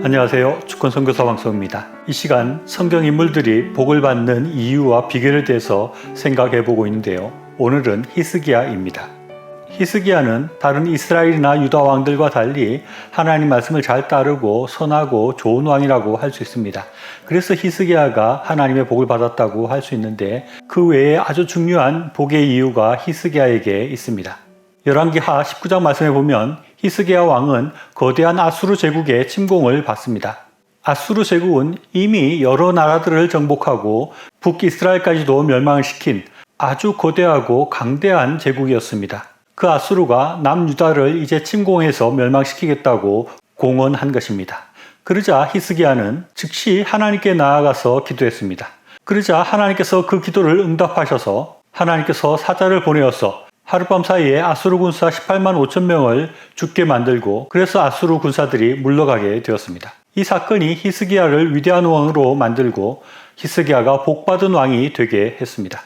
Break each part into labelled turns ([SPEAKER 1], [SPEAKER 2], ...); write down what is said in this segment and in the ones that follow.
[SPEAKER 1] 안녕하세요. 주권선교사 왕성입니다. 이 시간 성경 인물들이 복을 받는 이유와 비결에 대해서 생각해 보고 있는데요. 오늘은 히스기야입니다. 히스기야는 다른 이스라엘이나 유다 왕들과 달리 하나님 말씀을 잘 따르고 선하고 좋은 왕이라고 할 수 있습니다. 그래서 히스기야가 하나님의 복을 받았다고 할 수 있는데 그 외에 아주 중요한 복의 이유가 히스기야에게 있습니다. 열왕기하 19장 말씀에 보면 히스기야 왕은 거대한 아수르 제국의 침공을 받습니다. 아수르 제국은 이미 여러 나라들을 정복하고 북이스라엘까지도 멸망을 시킨 아주 거대하고 강대한 제국이었습니다. 그 아수르가 남유다를 이제 침공해서 멸망시키겠다고 공언한 것입니다. 그러자 히스기야는 즉시 하나님께 나아가서 기도했습니다. 그러자 하나님께서 그 기도를 응답하셔서 하나님께서 사자를 보내어서 하룻밤 사이에 아수르 군사 18만 5천 명을 죽게 만들고 그래서 아수르 군사들이 물러가게 되었습니다. 이 사건이 히스기야를 위대한 왕으로 만들고 히스기야가 복받은 왕이 되게 했습니다.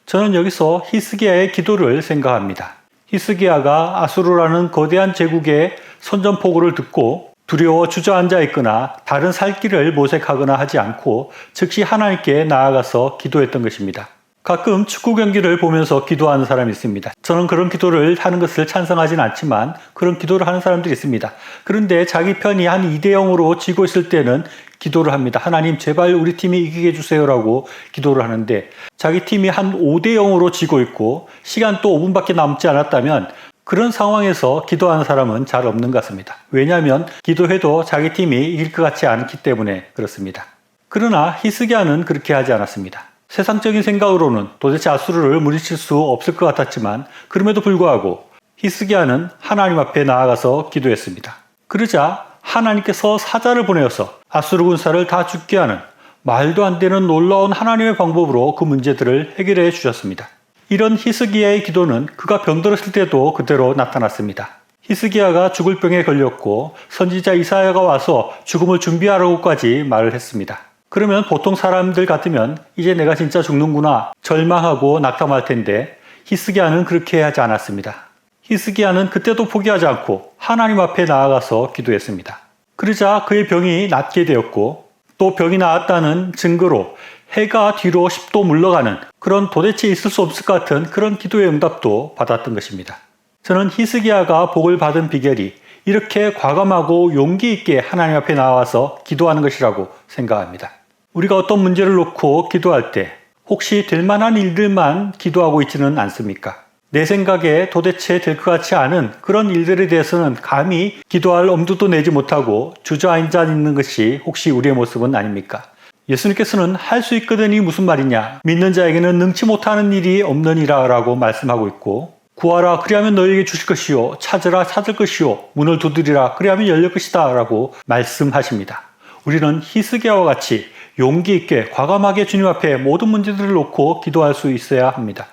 [SPEAKER 1] 저는 여기서 히스기야의 기도를 생각합니다. 히스기야가 아수르라는 거대한 제국의 선전포고를 듣고 두려워 주저앉아 있거나 다른 살 길을 모색하거나 하지 않고 즉시 하나님께 나아가서 기도했던 것입니다. 가끔 축구 경기를 보면서 기도하는 사람이 있습니다. 저는 그런 기도를 하는 것을 찬성하진 않지만 그런 기도를 하는 사람들이 있습니다. 그런데 자기 편이 한 2대 0으로 지고 있을 때는 기도를 합니다. 하나님 제발 우리 팀이 이기게 해주세요라고 기도를 하는데 자기 팀이 한 5대 0으로 지고 있고 시간 또 5분밖에 남지 않았다면 그런 상황에서 기도하는 사람은 잘 없는 것 같습니다. 왜냐하면 기도해도 자기 팀이 이길 것 같지 않기 때문에 그렇습니다. 그러나 히스기야는 그렇게 하지 않았습니다. 세상적인 생각으로는 도대체 아수르를 물리칠 수 없을 것 같았지만 그럼에도 불구하고 히스기야는 하나님 앞에 나아가서 기도했습니다. 그러자 하나님께서 사자를 보내어서 아수르 군사를 다 죽게 하는 말도 안 되는 놀라운 하나님의 방법으로 그 문제들을 해결해 주셨습니다. 이런 히스기야의 기도는 그가 병들었을 때도 그대로 나타났습니다. 히스기야가 죽을 병에 걸렸고 선지자 이사야가 와서 죽음을 준비하라고까지 말을 했습니다. 그러면 보통 사람들 같으면 이제 내가 진짜 죽는구나 절망하고 낙담할 텐데 히스기야는 그렇게 하지 않았습니다. 히스기야는 그때도 포기하지 않고 하나님 앞에 나아가서 기도했습니다. 그러자 그의 병이 낫게 되었고 또 병이 나았다는 증거로 해가 뒤로 10도 물러가는 그런 도대체 있을 수 없을 것 같은 그런 기도의 응답도 받았던 것입니다. 저는 히스기야가 복을 받은 비결이 이렇게 과감하고 용기 있게 하나님 앞에 나와서 기도하는 것이라고 생각합니다. 우리가 어떤 문제를 놓고 기도할 때 혹시 될 만한 일들만 기도하고 있지는 않습니까? 내 생각에 도대체 될 것 같지 않은 그런 일들에 대해서는 감히 기도할 엄두도 내지 못하고 주저앉아 있는 것이 혹시 우리의 모습은 아닙니까? 예수님께서는 할 수 있거든이 무슨 말이냐? 믿는 자에게는 능치 못하는 일이 없느니라 라고 말씀하고 있고 구하라 그리하면 너희에게 주실 것이요 찾으라 찾을 것이요 문을 두드리라 그리하면 열릴 것이다 라고 말씀하십니다. 우리는 히스기야와 같이 용기 있게 과감하게 주님 앞에 모든 문제들을 놓고 기도할 수 있어야 합니다.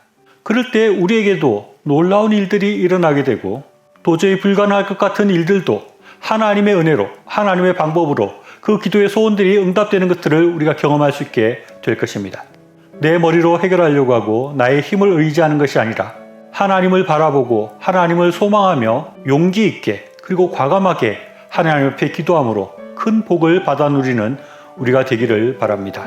[SPEAKER 1] 그럴 때 우리에게도 놀라운 일들이 일어나게 되고 도저히 불가능할 것 같은 일들도 하나님의 은혜로 하나님의 방법으로 그 기도의 소원들이 응답되는 것들을 우리가 경험할 수 있게 될 것입니다. 내 머리로 해결하려고 하고 나의 힘을 의지하는 것이 아니라 하나님을 바라보고 하나님을 소망하며 용기 있게 그리고 과감하게 하나님 앞에 기도함으로 큰 복을 받아 누리는 우리가 되기를 바랍니다.